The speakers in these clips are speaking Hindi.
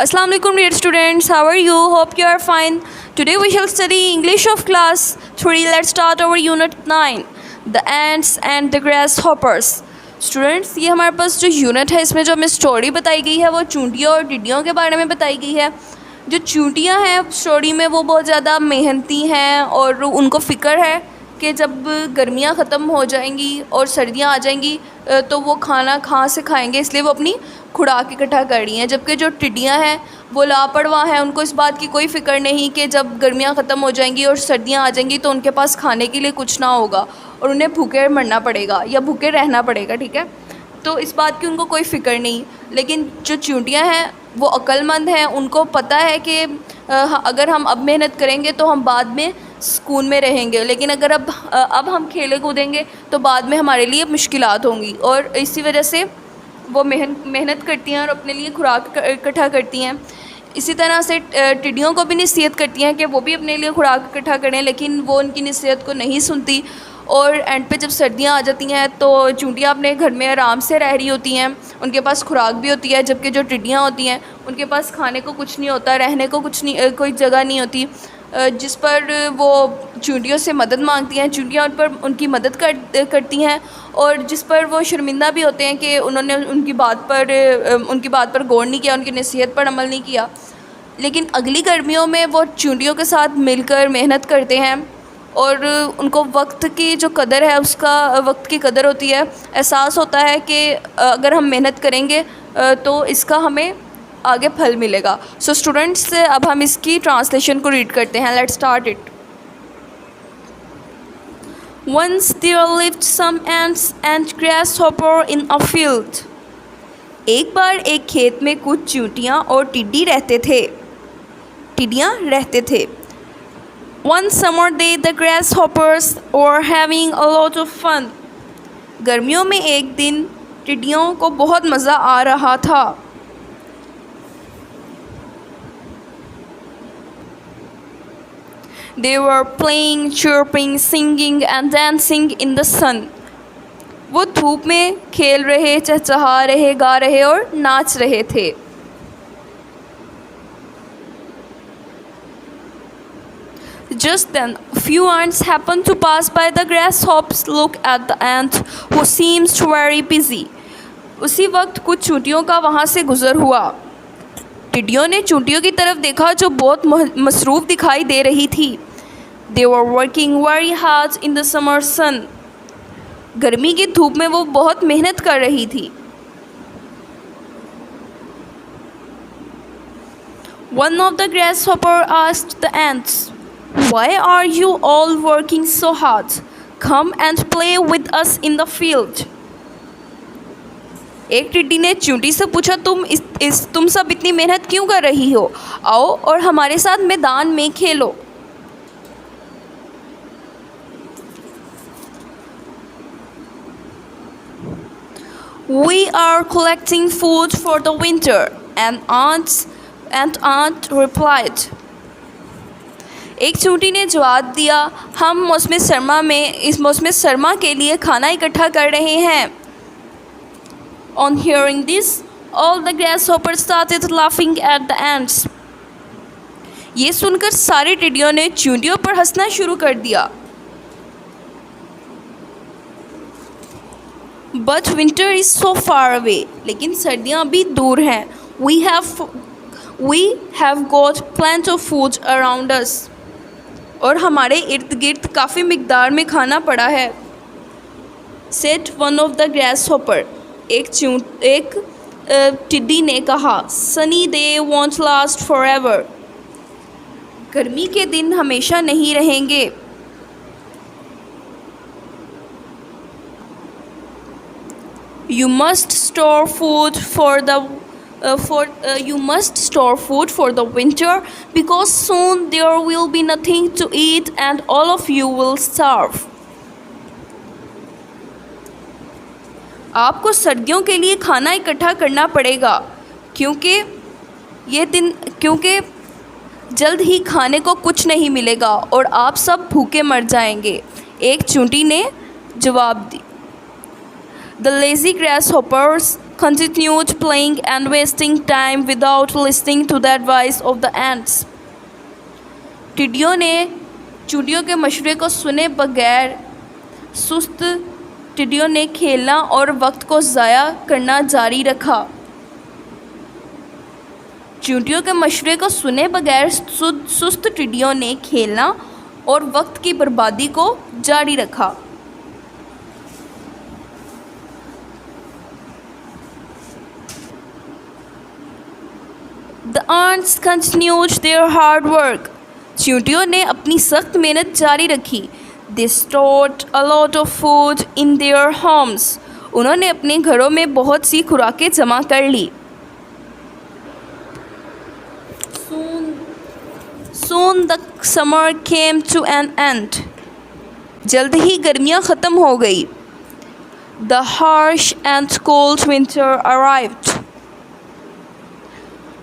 Assalamu alaikum dear students, how are you? Hope you are fine. Today we shall study English of class 3. Let's start our unit 9, the ants and the grasshoppers. Students, ये हमारे पास जो यूनिट है इसमें जो हमें स्टोरी बताई गई है वो चूंटियों और टिड्डियों के बारे में बताई गई है। जो चूंटियाँ हैं स्टोरी में वो बहुत ज़्यादा मेहनती हैं और उनको फ़िक्र है कि जब गर्मियाँ ख़त्म हो जाएंगी और सर्दियाँ आ जाएंगी तो वो खाना कहाँ से खाएंगे, इसलिए वो अपनी खुराक इकट्ठा कर रही हैं। जबकि जो टिड्डियाँ हैं वो लापरवाह हैं, उनको इस बात की कोई फ़िक्र नहीं कि जब गर्मियाँ ख़त्म हो जाएंगी और सर्दियाँ आ जाएंगी तो उनके पास खाने के लिए कुछ ना होगा और उन्हें भूखे मरना पड़ेगा या भूखे रहना पड़ेगा। ठीक है, तो इस बात की उनको कोई फ़िक्र नहीं। लेकिन जो चूंटियाँ हैं वो अक्लमंद हैं, उनको पता है कि अगर हम अब मेहनत करेंगे तो हम बाद में सुकून में रहेंगे, लेकिन अगर अब हम खेले कूदेंगे तो बाद में हमारे लिए मुश्किलात होंगी। और इसी वजह से वो मेहनत करती हैं और अपने लिए खुराक इकट्ठा करती हैं। इसी तरह से टिड्डियों को भी नसीहत करती हैं कि वो भी अपने लिए खुराक इकट्ठा करें, लेकिन वो उनकी नसीहत को नहीं सुनती। और एंड पे जब सर्दियाँ आ जाती हैं तो चूंटियाँ अपने घर में आराम से रह रही होती हैं, उनके पास खुराक भी होती है। जबकि जो टिड्डियाँ होती हैं उनके पास खाने को कुछ नहीं होता, रहने को कुछ नहीं, कोई जगह नहीं होती जिस पर वो चूंटियों से मदद मांगती हैं। चूंटियाँ उन पर उनकी मदद करती हैं और जिस पर वो शर्मिंदा भी होते हैं कि उन्होंने उनकी बात पर गौर नहीं किया, उनकी नसीहत पर अमल नहीं किया। लेकिन अगली गर्मियों में वो चूंटियों के साथ मिलकर मेहनत करते हैं और उनको वक्त की जो कदर है, वक्त की कदर होती है, एहसास होता है कि अगर हम मेहनत करेंगे तो इसका हमें आगे फल मिलेगा। सो स्टूडेंट्स, अब हम इसकी ट्रांसलेशन को रीड करते हैं। Let's start it. Once there lived some ants and grasshopper in a field. एक बार एक खेत में कुछ चींटियाँ और टिड्डियाँ रहते थे। One summer day the grasshoppers were having a lot of fun. गर्मियों में एक दिन टिड्डियों को बहुत मज़ा आ रहा था। They were playing, chirping, singing and dancing in the sun. वो धूप में खेल रहे, चहचहा रहे, गा रहे और नाच रहे थे। Just then, a few ants happened to pass by. The grasshoppers looked at the ant, who seemed very busy. उसी वक्त कुछ चूंटियों का वहाँ से गुजर हुआ। टिड्डियों ने चूंटियों की तरफ देखा जो बहुत मसरूफ़ दिखाई दे रही थी। They were working very hard in the summer sun. गर्मी की धूप में वो बहुत मेहनत कर रही थी। One of the grasshopper asked the ants, "Why are you all working so hard? Come and play with us in the field." एक टिड्डी ने चूंटी से पूछा, तुम सब इतनी मेहनत क्यों कर रही हो? आओ और हमारे साथ मैदान में खेलो। We are collecting food for the winter, and ant replied. एक चूंटी ने जवाब दिया, हम इस मौसम सरमा के लिए खाना इकट्ठा कर रहे हैं। On hearing this, all the grasshoppers started laughing at the ants. ये सुनकर सारी टिड्डियों ने चूंटियों पर हंसना शुरू कर दिया। But winter is so far away. लेकिन सर्दियाँ अभी दूर हैं। We have got plenty of food around us. और हमारे इर्द गिर्द काफ़ी मिकदार में खाना पड़ा है। Said one of the grasshopper. एक टिड्डी ने कहा, Sunny day won't last forever. गर्मी के दिन हमेशा नहीं रहेंगे। You must store food for the winter because soon there will be nothing to eat and all of you will starve. आपको सर्दियों के लिए खाना इकट्ठा करना पड़ेगा क्योंकि जल्द ही खाने को कुछ नहीं मिलेगा और आप सब भूखे मर जाएंगे। एक चूंटी ने जवाब दी। The lazy grasshoppers continued playing and wasting time without listening to the advice of the ants. टिड्डियों ने चींटियों के मशवरे को सुने बगैर सुस्त टिड्डियों ने खेलना और वक्त को ज़ाया करना जारी रखा। चींटियों के मशवरे को सुने बगैर सुस्त टिड्डियों ने खेलना और वक्त की बर्बादी को जारी रखा। The ants continued their hard work. चींटियों ने अपनी सख्त मेहनत जारी रखी। They stored a lot of food in their homes. उन्होंने अपने घरों में बहुत सी खुराकें जमा कर ली। Soon the summer came to an end. जल्द ही गर्मियाँ ख़त्म हो गई। The harsh and cold winter arrived.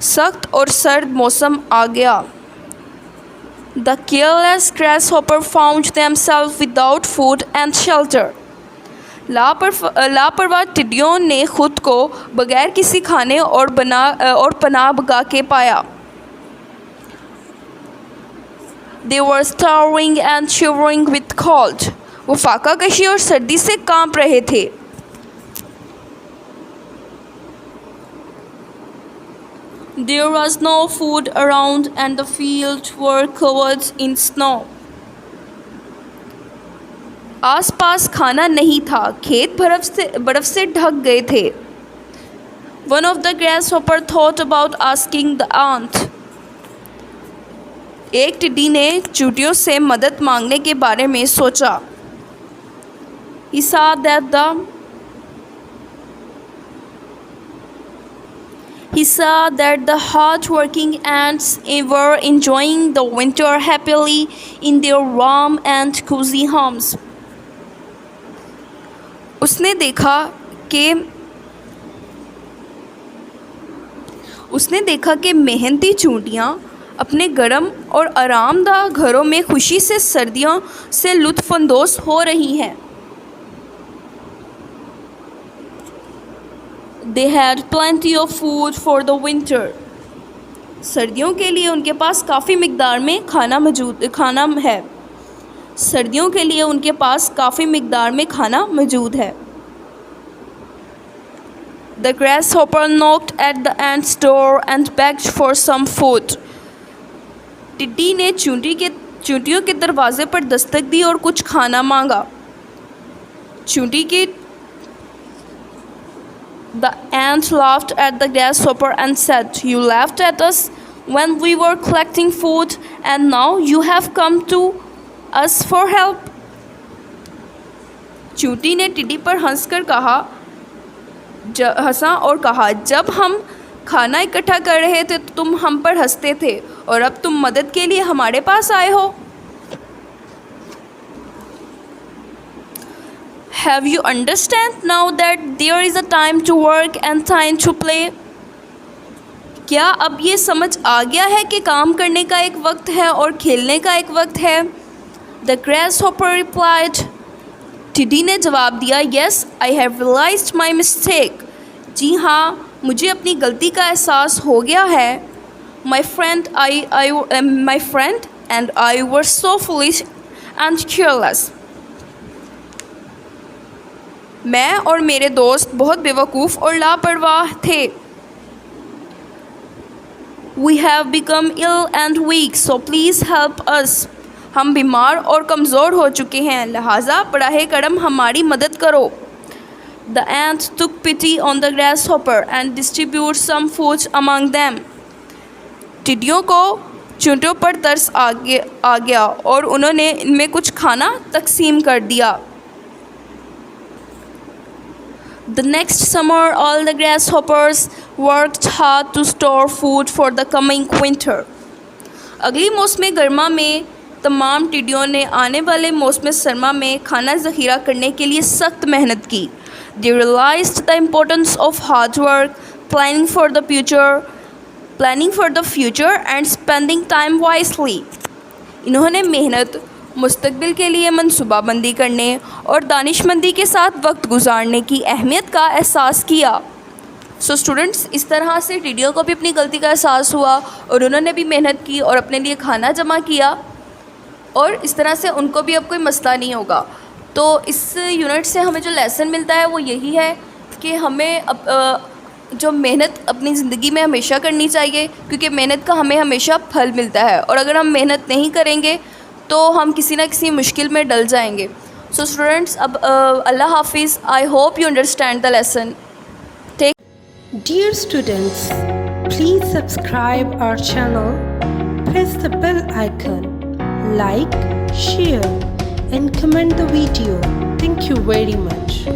सख्त और सर्द मौसम आ गया। The careless grasshopper found themselves without food and shelter. लापरवाह टिड्डियों ने खुद को बगैर किसी खाने और पनाह बगा के पाया। They were starving and shivering with cold. वो फाका कशी और सर्दी से कांप रहे थे। There was no food around and the fields were covered in snow. आसपास खाना नहीं था, खेत बर्फ से ढक गए थे। One of the grasshopper thought about asking the ant. एक टिड्डी ने चींटियों से मदद मांगने के बारे में सोचा। He saw that the hard-working ants were enjoying the winter happily in their warm and cozy homes. उसने देखा कि मेहनती चींटियाँ अपने गर्म और आरामदाह घरों में खुशी से सर्दियों से लुत्फ़अंदोज़ हो रही हैं। They had plenty of food for the winter. सर्दियों के लिए उनके पास काफ़ी मिक़दार में खाना है। सर्दियों के लिए उनके पास काफ़ी मिक़दार में खाना मौजूद है। The grasshopper knocked at the ant's door and begged for some food. टिड्डी ने चींटियों के दरवाजे पर दस्तक दी और कुछ खाना मांगा। The ant laughed at the grasshopper and said, "You laughed at us when we were collecting food, and now you have come to us for help." चींटी ने टिड्डी पर हंसा और कहा, जब हम खाना इकट्ठा कर रहे थे तो तुम हम पर हंसते थे और अब तुम मदद के लिए हमारे पास आए हो। Have you understand now that there is a time to work and time to play? क्या अब ये समझ आ गया है कि काम करने का एक वक्त है और खेलने का एक वक्त है? The grasshopper replied. टिड्डी ने जवाब दिया, Yes, I have realized my mistake. जी हाँ, मुझे अपनी गलती का एहसास हो गया है। My friend and I were so foolish and careless. मैं और मेरे दोस्त बहुत बेवकूफ़ और लापरवाह थे। We have become ill and weak, so please help us. हम बीमार और कमज़ोर हो चुके हैं, लिहाजा बराहे करम हमारी मदद करो। The ant took pity on the grasshopper and distributed some food among them. टिड्डियों को चींटियों पर तरस आ गया और उन्होंने इनमें कुछ खाना तकसीम कर दिया। The next summer, all the grasshoppers worked hard to store food for the coming winter. अगली मौसम गर्मा में तमाम टिड्डियों ने आने वाले मौसम सरमा में खाना ज़ख़ीरा करने के लिए सख्त मेहनत की। They realized the importance of hard work, planning for the future and spending time wisely. इन्होंने मेहनत, मुस्तकबिल के लिए मनसूबाबंदी करने और दानिशमंदी के साथ वक्त गुजारने की अहमियत का एहसास किया। सो स्टूडेंट्स, इस तरह से टीडियो को भी अपनी गलती का एहसास हुआ और उन्होंने भी मेहनत की और अपने लिए खाना जमा किया, और इस तरह से उनको भी अब कोई मसला नहीं होगा। तो इस यूनिट से हमें जो लेसन मिलता है वो यही है कि हमें जो मेहनत अपनी ज़िंदगी में हमेशा करनी चाहिए, क्योंकि मेहनत का हमें हमेशा फल मिलता है, और अगर हम मेहनत नहीं करेंगे तो हम किसी ना किसी मुश्किल में डल जाएंगे। सो स्टूडेंट्स, अब अल्लाह हाफिज़। I hope you understand the lesson. Dear students, please subscribe our channel, press the bell icon, like, share and comment the video. Thank you very much.